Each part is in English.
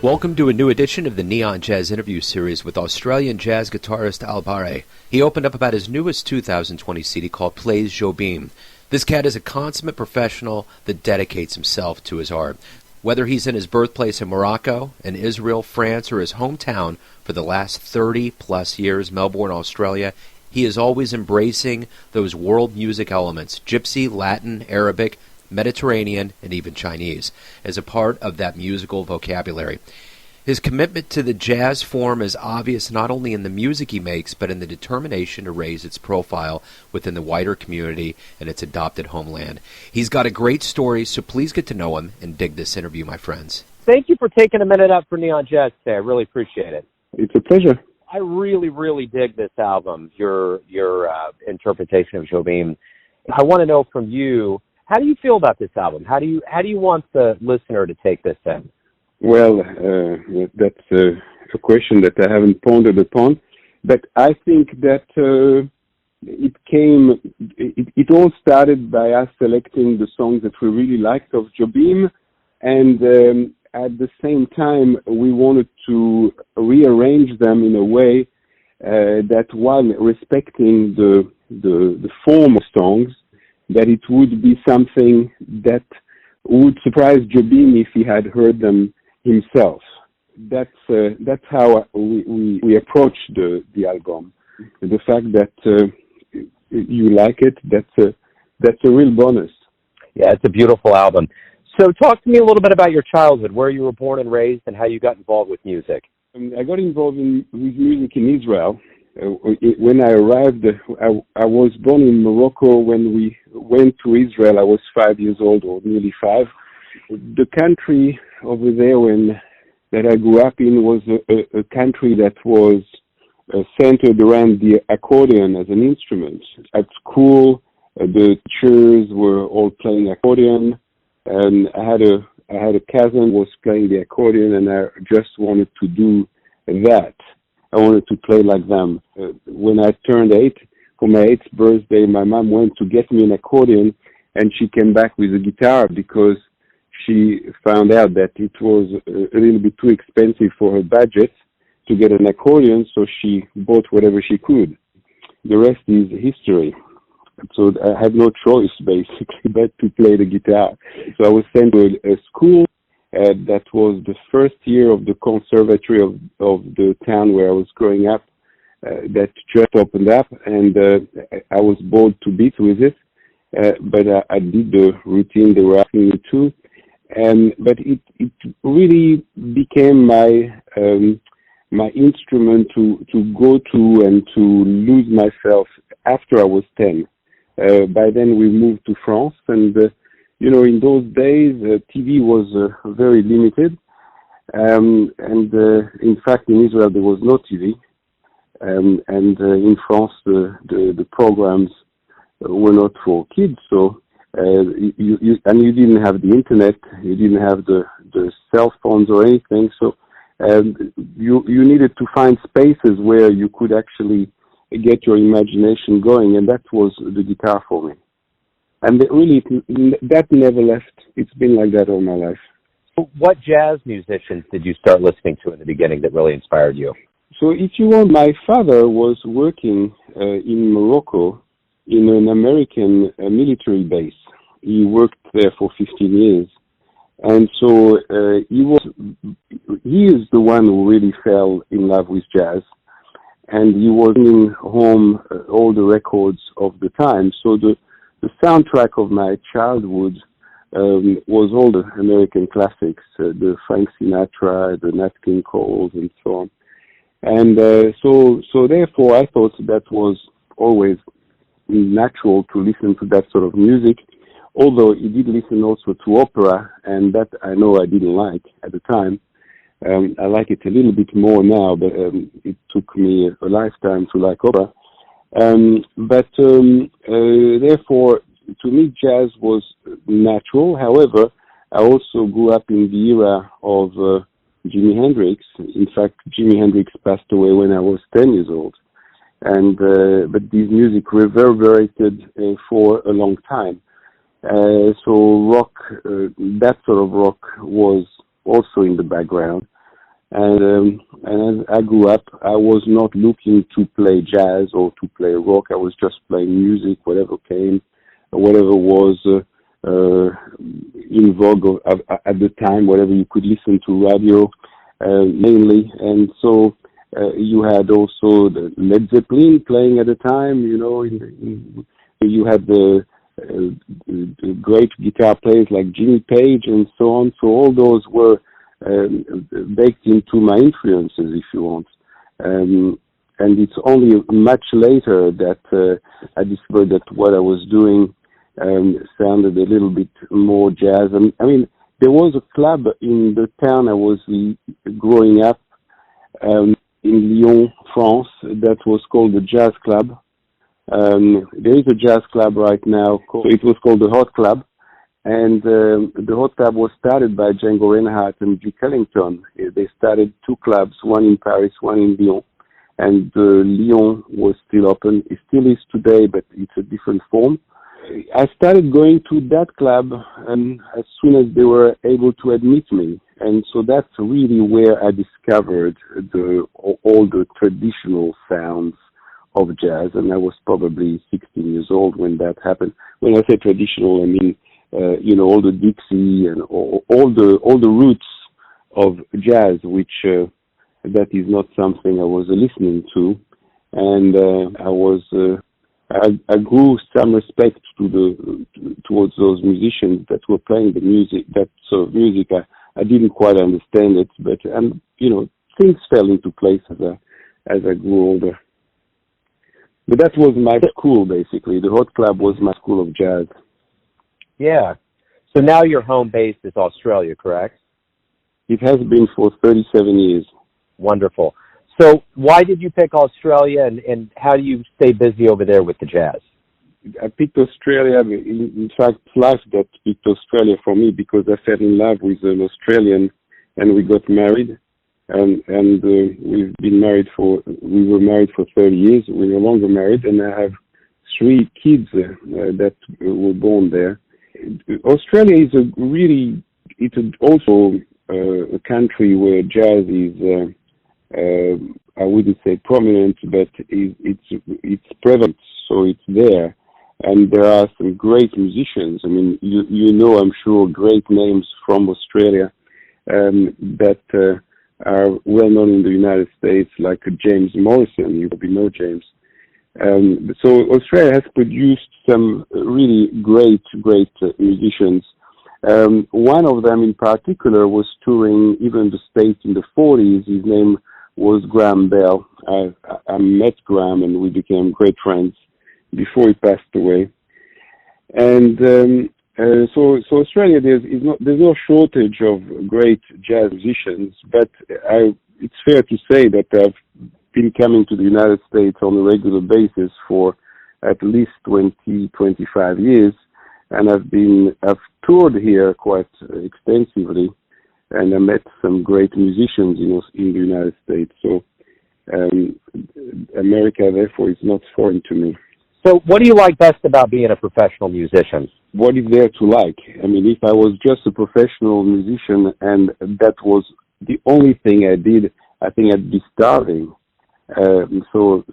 Welcome to a new edition of the Neon Jazz interview series with Australian Jazz Guitarist Albare. He opened up about his newest 2020 CD called Plays Jobim. This cat is a consummate professional that dedicates himself to his art. Whether he's in his birthplace in Morocco, in Israel, France, or his hometown for the last 30-plus years, Melbourne, Australia, he is always embracing those world music elements, Gypsy, Latin, Arabic, Mediterranean, and even Chinese, as a part of that musical vocabulary. His commitment to the jazz form is obvious not only in the music he makes, but in the determination to raise its profile within the wider community and its adopted homeland. He's got a great story, so please get to know him and dig this interview, my friends. Thank you for taking a minute out for Neon Jazz today. I really appreciate it. It's a pleasure. I really dig this album, your interpretation of Jobim. I want to know from you, how do you feel about this album? How do you want the listener to take this in? Well, that's a question that I haven't pondered upon, but I think that it all started by us selecting the songs that we really liked of Jobim, and at the same time we wanted to rearrange them in a way that, while respecting the form of songs, that it would be something that would surprise Jobim if he had heard them himself. That's how we approach the album. The fact that you like it, that's a real bonus. Yeah, it's a beautiful album. So talk to me a little bit about your childhood, where you were born and raised, and how you got involved with music. I got involved with music in Israel. When I arrived, I was born in Morocco. When we went to Israel, I was 5 years old, or nearly 5. The country over there that I grew up in was a country that was centered around the accordion as an instrument. At school, the teachers were all playing accordion, and I had a cousin who was playing the accordion, and I just wanted to do that. I wanted to play like them. When I turned 8, for my 8th birthday, my mom went to get me an accordion, and she came back with a guitar because she found out that it was a little bit too expensive for her budget to get an accordion, so she bought whatever she could. The rest is history. So I had no choice, basically, but to play the guitar. So I was sent to a school. That was the first year of the conservatory of the town where I was growing up. That just opened up, and I was bored to bits with it. But I did the routine they were asking me to. But it really became my instrument to go to and to lose myself after I was 10. By then we moved to France, and in those days, TV was very limited. In fact, in Israel, there was no TV. In France, the programs were not for kids. So, you didn't have the internet, you didn't have the cell phones or anything. So, you needed to find spaces where you could actually get your imagination going, and that was the guitar for me. And really, that never left. It's been like that all my life. What jazz musicians did you start listening to in the beginning that really inspired you? So if you want, my father was working in Morocco in an American military base. He worked there for 15 years. And so he is the one who really fell in love with jazz. And he was bringing home all the records of the time. So the soundtrack of my childhood was all the American classics, the Frank Sinatra, the Nat King Coles, and so on. And so therefore, I thought that was always natural to listen to that sort of music, although he did listen also to opera, and that I know I didn't like at the time. I like it a little bit more now, but it took me a lifetime to like opera. Therefore, to me, jazz was natural. However, I also grew up in the era of Jimi Hendrix. In fact, Jimi Hendrix passed away when I was 10 years old. But this music reverberated for a long time. So rock, that sort of rock was also in the background. And as I grew up, I was not looking to play jazz or to play rock. I was just playing music, whatever came, whatever was in vogue at the time, whatever you could listen to radio, mainly. And so you had also the Led Zeppelin playing at the time. You had the great guitar players like Jimmy Page and so on. So all those were baked into my influences, if you want. And it's only much later that I discovered that what I was doing sounded a little bit more jazz. And I mean, there was a club in the town I was growing up in Lyon, France, that was called the Jazz Club. There is a jazz club right now. It was called the Hot Club. And the Hot Club was started by Django Reinhardt and Duke Ellington. They started two clubs, one in Paris, one in Lyon. And Lyon was still open. It still is today, but it's a different form. I started going to that club as soon as they were able to admit me. And so that's really where I discovered all the traditional sounds of jazz. And I was probably 16 years old when that happened. When I say traditional, I mean, all the Dixie and all the roots of jazz, which that is not something I was listening to. And I grew some respect towards those musicians that were playing the music, that sort of music. I didn't quite understand it, but things fell into place as I grew older. But that was my school, basically. The Hot Club was my school of jazz. Yeah. So now your home base is Australia, correct? It has been for 37 years. Wonderful. So why did you pick Australia, and how do you stay busy over there with the jazz? I picked Australia. In fact, life that picked Australia for me, because I fell in love with an Australian and we got married. And we were married for 30 years. We're no longer married, and I have 3 kids that were born there. Australia is also a country where jazz is, I wouldn't say prominent, but it's prevalent, so it's there. And there are some great musicians. I mean, I'm sure, great names from Australia that are well known in the United States, like James Morrison. You probably know James. So Australia has produced some really great musicians. One of them in particular was touring even the States in the 40s. His name was Graham Bell. I met Graham and we became great friends before he passed away. And so Australia, there's no shortage of great jazz musicians, but it's fair to say that I've been coming to the United States on a regular basis for at least 25 years, and I've toured here quite extensively, and I met some great musicians in the United States. So America, therefore, is not foreign to me. So what do you like best about being a professional musician? What is there to like? I mean, if I was just a professional musician and that was the only thing I did, I think I'd be starving. So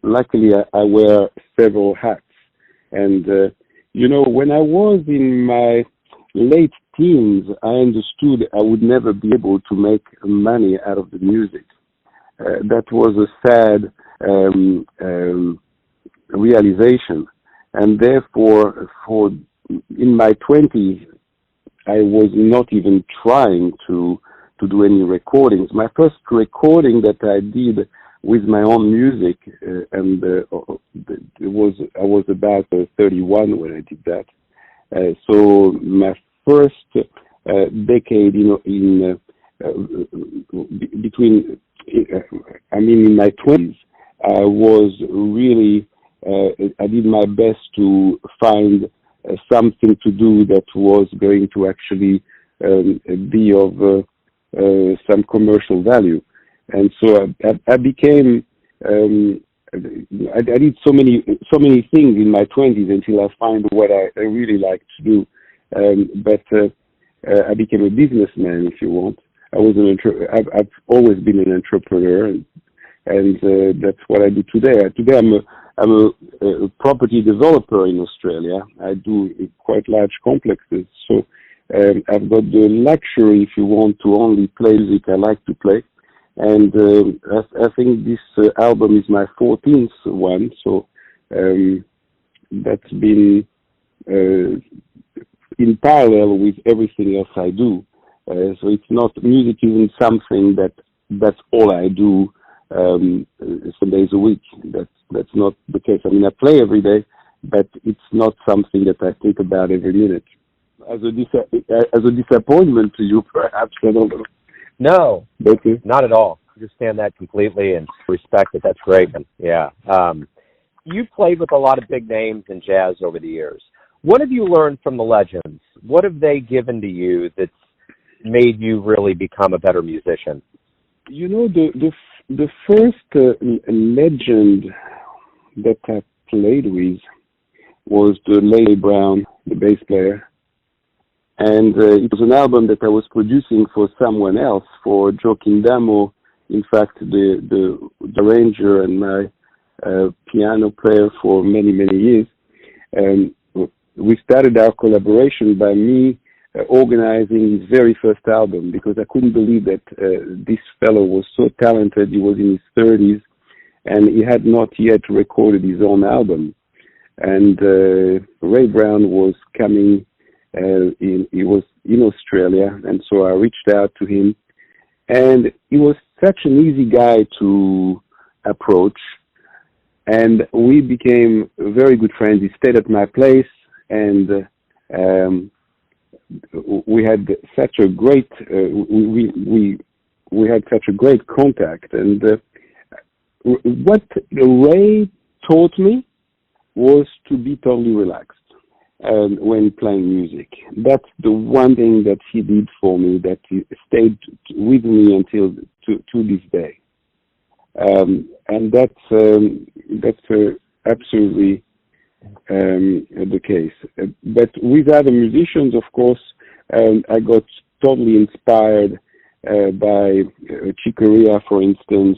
luckily I wear several hats. And, when I was in my late teens, I understood I would never be able to make money out of the music. That was a sad realization. And therefore, in my 20s, I was not even trying to do any recordings. My first recording that I did with my own music, I was about 31 when I did that. So my first decade, in my 20s, I was really, I did my best to find something to do that was going to actually be of some commercial value. And so I became, I did so many things in my 20s until I find what I really like to do. But I became a businessman, if you want. I've always been an entrepreneur, and that's what I do today. Today I'm a property developer in Australia. I do quite large complexes, so I've got the luxury, if you want, to only play music I like to play. And I think this album is my 14th one, so that's been in parallel with everything else I do. So it's not, music isn't something that's all I do some days a week. That's not the case. I mean, I play every day, but it's not something that I think about every minute. As a disappointment to you, perhaps, I don't know. No, not at all. I understand that completely and respect it. That's great. Yeah. You've played with a lot of big names in jazz over the years. What have you learned from the legends? What have they given to you that's made you really become a better musician? You know, the first legend that I played with was the Larry Brown, the bass player. And it was an album that I was producing for someone else, for Joe Kindamo, in fact, the arranger and my piano player for many, many years. And we started our collaboration by me organizing his very first album, because I couldn't believe that this fellow was so talented. He was in his 30s, and he had not yet recorded his own album. And Ray Brown was coming. He was in Australia, and so I reached out to him, and he was such an easy guy to approach, and we became very good friends. He stayed at my place, and we had such a great we had such a great contact. And what Ray taught me was to be totally relaxed when playing music. That's the one thing that he did for me, that he stayed with me until to this day. And that's absolutely the case. But with other musicians, of course, I got totally inspired by Chick Corea, for instance,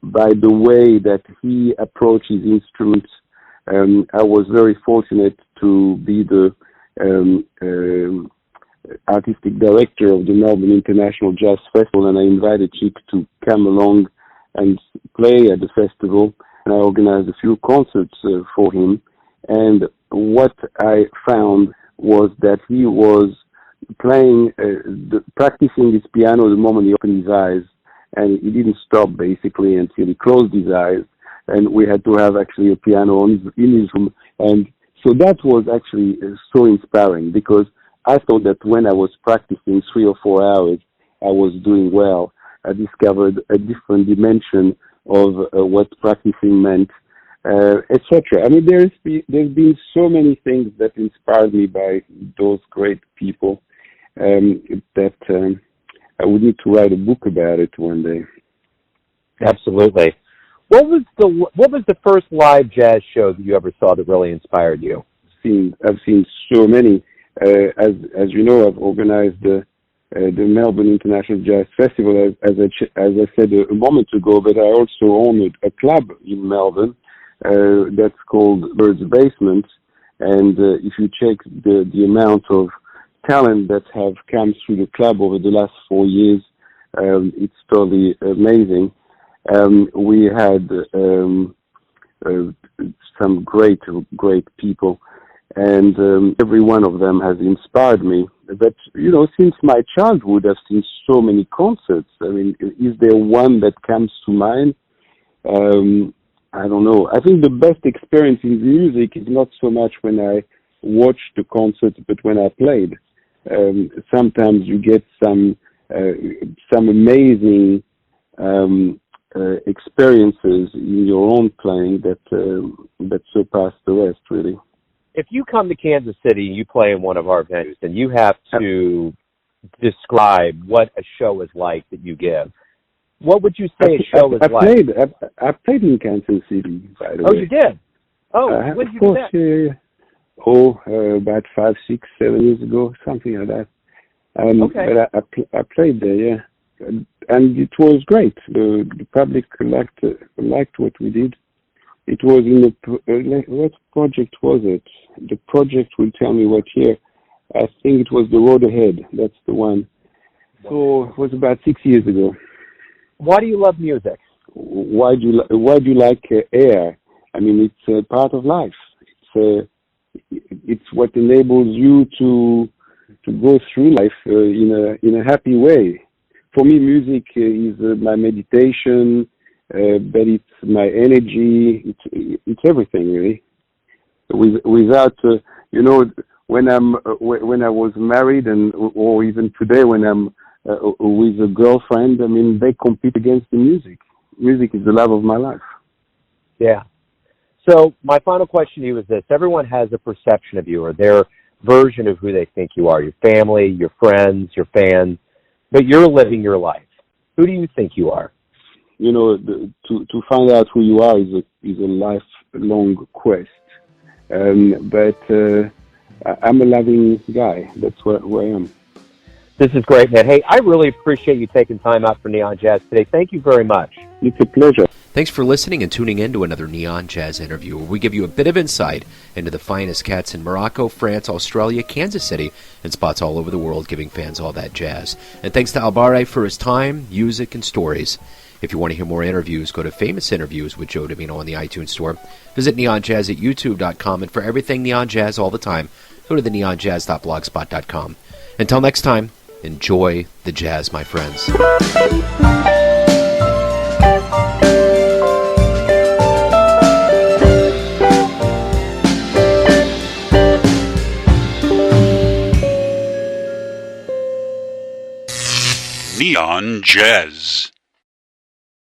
by the way that he approaches instruments. I was very fortunate to be the artistic director of the Melbourne International Jazz Festival, and I invited Chick to come along and play at the festival, and I organized a few concerts for him. And what I found was that he was playing, practicing his piano the moment he opened his eyes, and he didn't stop basically until he closed his eyes. And we had to have actually a piano in his room. And so that was actually so inspiring, because I thought that when I was practicing 3 or 4 hours, I was doing well. I discovered a different dimension of what practicing meant, etc. I mean, there's been so many things that inspired me by those great people that I would need to write a book about it one day. Absolutely. What was the first live jazz show that you ever saw that really inspired you? I've seen so many. As you know, I've organized the Melbourne International Jazz Festival, as I said a moment ago. But I also own a club in Melbourne that's called Bird's Basement. And if you check the amount of talent that have come through the club over the last 4 years, it's totally amazing. We had some great people, and every one of them has inspired me. But, you know, since my childhood, I've seen so many concerts. I mean, is there one that comes to mind? I don't know. I think the best experience in music is not so much when I watched the concert, but when I played. Sometimes you get some amazing experiences in your own playing that surpass the rest, really. If you come to Kansas City and you play in one of our venues, and you have to describe what a show is like that you give, what would you say a show is like? I played in Kansas City, by the way. Oh, you did? Oh, when did you do that? Yeah. About 5, 6, 7 years ago, something like that. Okay. But I played there, yeah, and it was great. The public liked what we did. It was in what project was it? The project will tell me what year. I think it was The Road Ahead. That's the one. So it was about 6 years ago. Why do you love music? Why do you like air? I mean, it's a part of life. It's what enables you to go through life in a happy way. For me, music is my meditation, but it's my energy. It's everything really. Without when I was married or even today when I'm with a girlfriend, I mean, they compete against the music. Music is the love of my life. Yeah. So my final question to you is this. Everyone has a perception of you or their version of who they think you are, your family, your friends, your fans, but you're living your life. Who do you think you are? To find out who you are is a lifelong quest. But I'm a loving guy. That's who I am. This is great, man. Hey, I really appreciate you taking time out for Neon Jazz today. Thank you very much. It's a pleasure. Thanks for listening and tuning in to another Neon Jazz interview where we give you a bit of insight into the finest cats in Morocco, France, Australia, Kansas City, and spots all over the world, giving fans all that jazz. And thanks to Albare for his time, music, and stories. If you want to hear more interviews, go to Famous Interviews with Joe Dimino on the iTunes Store. Visit neonjazz at youtube.com, and for everything Neon Jazz all the time, go to the neonjazz.blogspot.com. Until next time, enjoy the jazz, my friends. Neon Jazz.